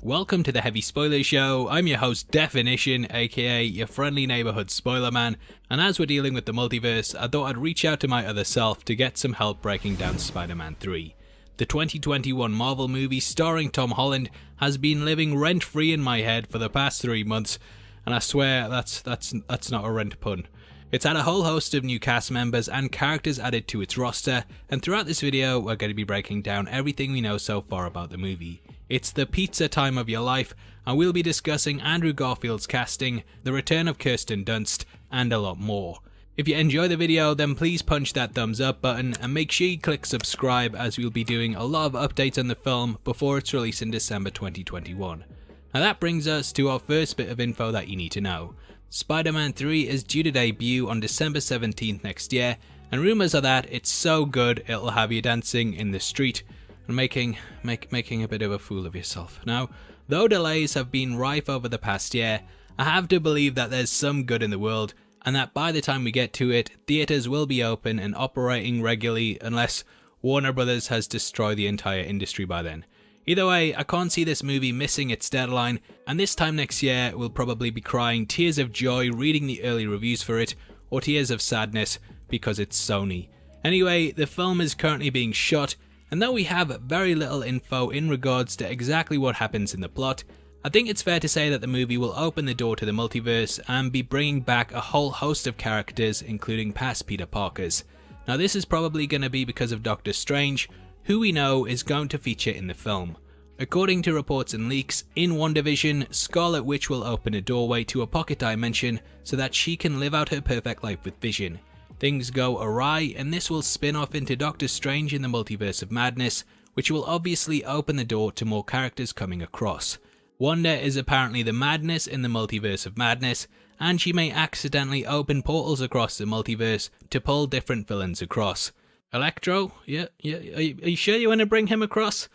Welcome to the Heavy Spoiler Show. I'm your host Deffinition, aka your friendly neighbourhood spoiler man, and as we're dealing with the multiverse, I thought I'd reach out to my other self to get some help breaking down Spider-Man 3. The 2021 Marvel movie starring Tom Holland has been living rent-free in my head for the past 3 months, and I swear that's not a rent pun. It's had a whole host of new cast members and characters added to its roster, and throughout this video we're going to be breaking down everything we know so far about the movie. It's the pizza time of your life, and we'll be discussing Andrew Garfield's casting, the return of Kirsten Dunst, and a lot more. If you enjoy the video, then please punch that thumbs up button and make sure you click subscribe, as we'll be doing a lot of updates on the film before its release in December 2021. Now that brings us to our first bit of info that you need to know. Spider-Man 3 is due to debut on December 17th next year, and rumours are that it's so good it'll have you dancing in the street and making a bit of a fool of yourself. Now, though delays have been rife over the past year, I have to believe that there's some good in the world, and that by the time we get to it, theatres will be open and operating regularly unless Warner Brothers has destroyed the entire industry by then. Either way, I can't see this movie missing its deadline, and this time next year we'll probably be crying tears of joy reading the early reviews for it, or tears of sadness because it's Sony. Anyway, the film is currently being shot, and though we have very little info in regards to exactly what happens in the plot, I think it's fair to say that the movie will open the door to the multiverse and be bringing back a whole host of characters, including past Peter Parkers. Now this is probably going to be because of Doctor Strange, who we know is going to feature in the film. According to reports and leaks, in WandaVision, Scarlet Witch will open a doorway to a pocket dimension so that she can live out her perfect life with Vision. Things go awry, and this will spin off into Doctor Strange in the Multiverse of Madness, which will obviously open the door to more characters coming across. Wanda is apparently the madness in the Multiverse of Madness, and she may accidentally open portals across the multiverse to pull different villains across. Electro? Yeah, are you sure you want to bring him across?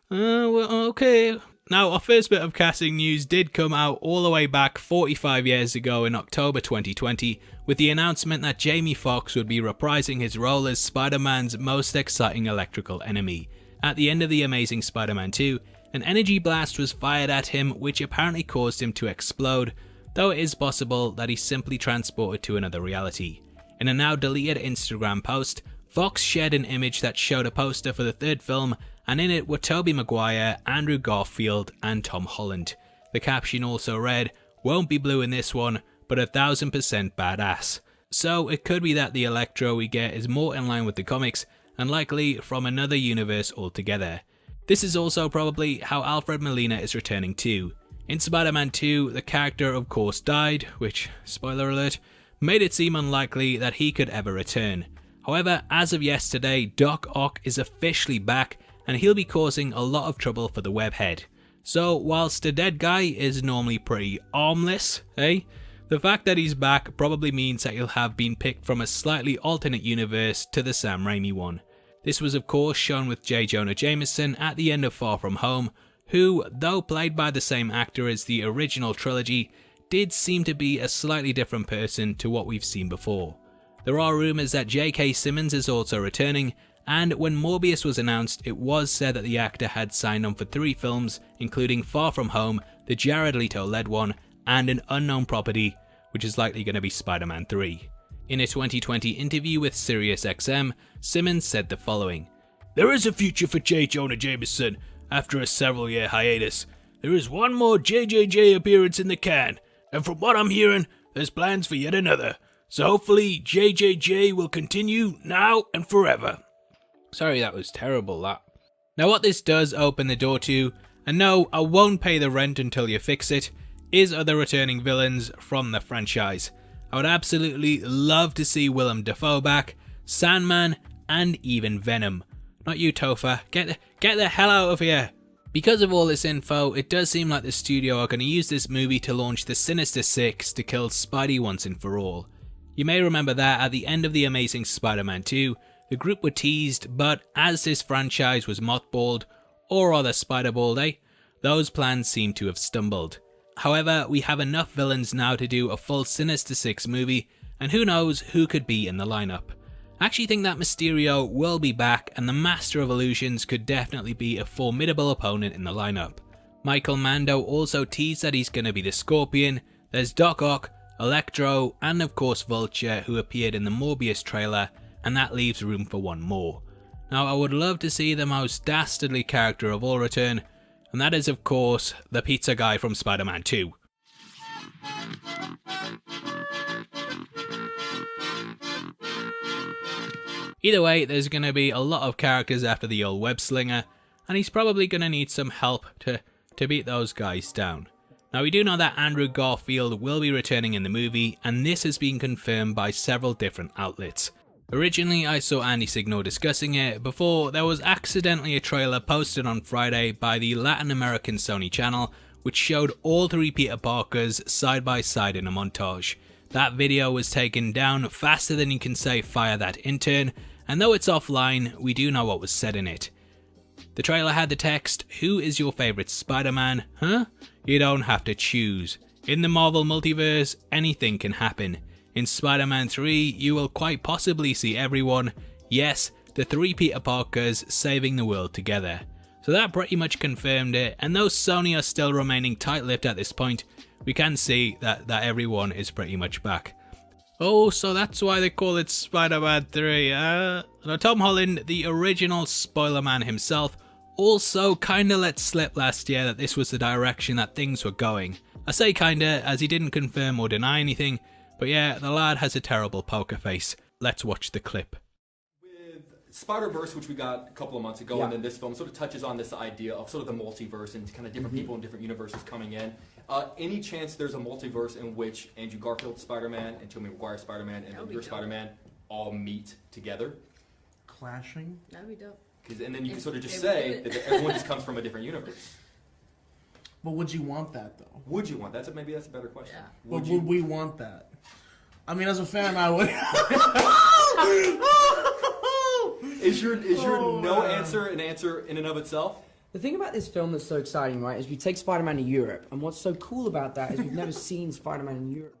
Well, okay. Now, our first bit of casting news did come out all the way back 45 years ago in October 2020, with the announcement that Jamie Foxx would be reprising his role as Spider-Man's most exciting electrical enemy. At the end of The Amazing Spider-Man 2, an energy blast was fired at him, which apparently caused him to explode, though it is possible that he simply transported to another reality. In a now deleted Instagram post, Fox shared an image that showed a poster for the third film, and in it were Tobey Maguire, Andrew Garfield, and Tom Holland. The caption also read, "Won't be blue in this one, but 1000% badass." So it could be that the Electro we get is more in line with the comics, and likely from another universe altogether. This is also probably how Alfred Molina is returning too. In Spider-Man 2, the character of course died, which, spoiler alert, made it seem unlikely that he could ever return. However, as of yesterday, Doc Ock is officially back, and he'll be causing a lot of trouble for the webhead. So whilst the dead guy is normally pretty harmless, the fact that he's back probably means that he'll have been picked from a slightly alternate universe to the Sam Raimi one. This was of course shown with J. Jonah Jameson at the end of Far From Home, who, though played by the same actor as the original trilogy, did seem to be a slightly different person to what we've seen before. There are rumours that J.K. Simmons is also returning, and when Morbius was announced, it was said that the actor had signed on for 3 films, including Far From Home, the Jared Leto-led one, and an unknown property, which is likely going to be Spider-Man 3. In a 2020 interview with SiriusXM, Simmons said the following: "There is a future for J. Jonah Jameson after a several-year hiatus. There is one more JJJ appearance in the can, and from what I'm hearing, there's plans for yet another. So hopefully JJJ will continue now and forever." Sorry, that was terrible, that. Now what this does open the door to, and no, I won't pay the rent until you fix it, is other returning villains from the franchise. I would absolutely love to see Willem Dafoe back, Sandman, and even Venom. Not you, Topher. Get the hell out of here. Because of all this info, it does seem like the studio are going to use this movie to launch the Sinister Six to kill Spidey once and for all. You may remember that at the end of The Amazing Spider-Man 2, the group were teased, but as this franchise was mothballed, or rather spiderballed, those plans seem to have stumbled. However, we have enough villains now to do a full Sinister Six movie, and who knows who could be in the lineup. I actually think that Mysterio will be back, and the Master of Illusions could definitely be a formidable opponent in the lineup. Michael Mando also teased that he's going to be the Scorpion. There's Doc Ock, Electro, and of course Vulture, who appeared in the Morbius trailer, and that leaves room for one more. Now I would love to see the most dastardly character of all return, and that is of course the pizza guy from Spider-Man 2. Either way, there's going to be a lot of characters after the old web slinger, and he's probably going to need some help to beat those guys down. Now we do know that Andrew Garfield will be returning in the movie, and this has been confirmed by several different outlets. Originally I saw Andy Signor discussing it before there was accidentally a trailer posted on Friday by the Latin American Sony channel which showed all three Peter Parkers side by side in a montage. That video was taken down faster than you can say fire that intern, and though it's offline, we do know what was said in it. The trailer had the text, "Who is your favourite Spider-Man? Huh? You don't have to choose. In the Marvel Multiverse, anything can happen. In Spider-Man 3, you will quite possibly see everyone, yes, the three Peter Parkers saving the world together." So that pretty much confirmed it, and though Sony are still remaining tight-lipped at this point, we can see that everyone is pretty much back. Oh, so that's why they call it Spider-Man 3, Now Tom Holland, the original Spoiler-Man himself, also kinda let slip last year that this was the direction that things were going. I say kinda, as he didn't confirm or deny anything, but yeah, the lad has a terrible poker face. Let's watch the clip. With Spider-Verse, which we got a couple of months ago, and then this film sort of touches on this idea of sort of the multiverse and kind of different people in different universes coming in. Any chance there's a multiverse in which Andrew Garfield Spider-Man and Tobey Maguire Spider-Man and then your Spider-Man all meet together? Clashing? That'd be dope. And then you can sort of just say that everyone just comes from a different universe. But would you want that though? Would you want that? Maybe that's a better question. Yeah. Would we want that? I mean, as a fan, I would. Is your no answer an answer in and of itself? The thing about this film that's so exciting, right, is we take Spider-Man to Europe, and what's so cool about that is we've never seen Spider-Man in Europe.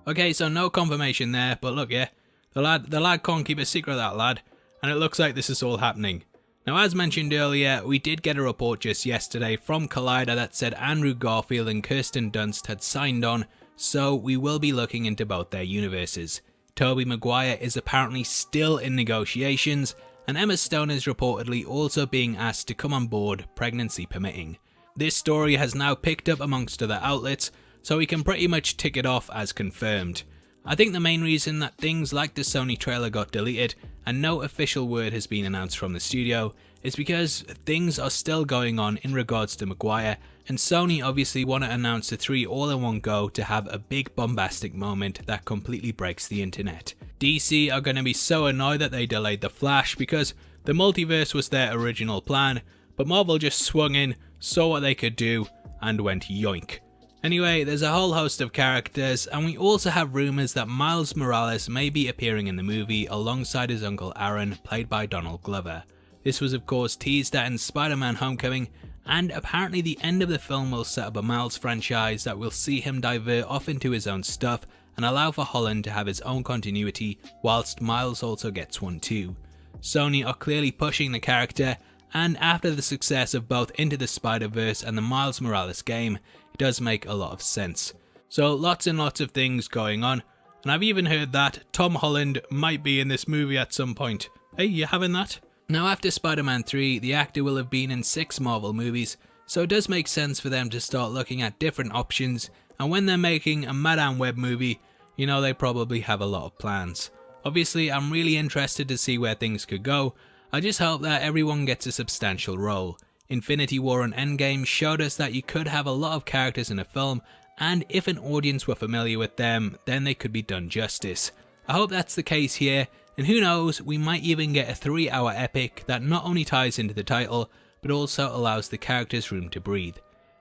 Okay, so no confirmation there, but look, yeah, the lad can't keep a secret, that lad, and it looks like this is all happening. Now, as mentioned earlier, we did get a report just yesterday from Collider that said Andrew Garfield and Kirsten Dunst had signed on, so we will be looking into both their universes. Tobey Maguire is apparently still in negotiations, and Emma Stone is reportedly also being asked to come on board, pregnancy permitting. This story has now picked up amongst other outlets, so we can pretty much tick it off as confirmed. I think the main reason that things like the Sony trailer got deleted and no official word has been announced from the studio is because things are still going on in regards to Maguire, and Sony obviously want to announce the three all in one go to have a big bombastic moment that completely breaks the internet. DC are going to be so annoyed that they delayed The Flash because the multiverse was their original plan, but Marvel just swung in, saw what they could do, and went yoink. Anyway, there's a whole host of characters, and we also have rumours that Miles Morales may be appearing in the movie alongside his uncle Aaron, played by Donald Glover. This was of course teased at in Spider-Man Homecoming, and apparently the end of the film will set up a Miles franchise that will see him divert off into his own stuff and allow for Holland to have his own continuity, whilst Miles also gets one too. Sony are clearly pushing the character, and after the success of both Into the Spider-Verse and the Miles Morales game, it does make a lot of sense. So lots and lots of things going on, and I've even heard that Tom Holland might be in this movie at some point. Hey, you having that? Now after Spider-Man 3, the actor will have been in 6 Marvel movies, so it does make sense for them to start looking at different options, and when they're making a Madame Web movie, you know they probably have a lot of plans. Obviously, I'm really interested to see where things could go. I just hope that everyone gets a substantial role. Infinity War and Endgame showed us that you could have a lot of characters in a film, and if an audience were familiar with them, then they could be done justice. I hope that's the case here, and who knows, we might even get a 3-hour epic that not only ties into the title, but also allows the characters room to breathe.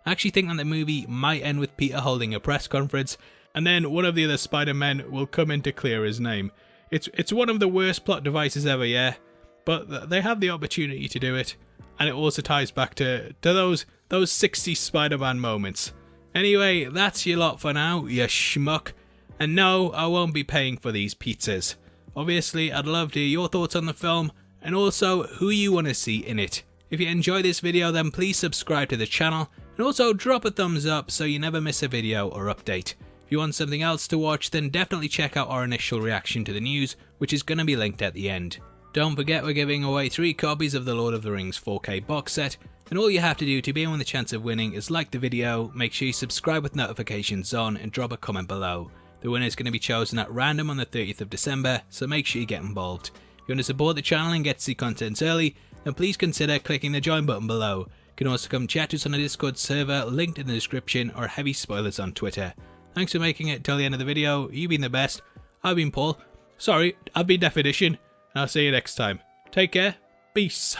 I actually think that the movie might end with Peter holding a press conference, and then one of the other Spider-Men will come in to clear his name. It's one of the worst plot devices ever, yeah, but they have the opportunity to do it. And it also ties back to those 60 Spider-Man moments. Anyway, that's your lot for now, you schmuck. And no, I won't be paying for these pizzas. Obviously, I'd love to hear your thoughts on the film, and also who you want to see in it. If you enjoy this video, then please subscribe to the channel and also drop a thumbs up so you never miss a video or update. If you want something else to watch, then definitely check out our initial reaction to the news, which is going to be linked at the end. Don't forget we're giving away 3 copies of the Lord of the Rings 4K box set, and all you have to do to be in with a chance of winning is like the video, make sure you subscribe with notifications on, and drop a comment below. The winner is going to be chosen at random on the 30th of December, so make sure you get involved. If you want to support the channel and get to see content early, then please consider clicking the join button below. You can also come chat to us on the Discord server, linked in the description, or heavy spoilers on Twitter. Thanks for making it till the end of the video. You've been the best. I've been Paul. Sorry, I've been Deffinition. And I'll see you next time. Take care. Peace.